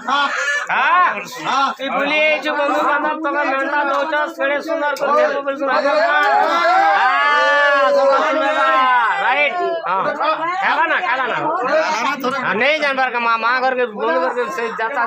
ती बुली जो बंधू बांधव तो का मेंढा दोचा सडे सुंदर कर दे बोल सुंदर राइट खाला ना नहीं जान बार का माँ करके बंधु करके से जाता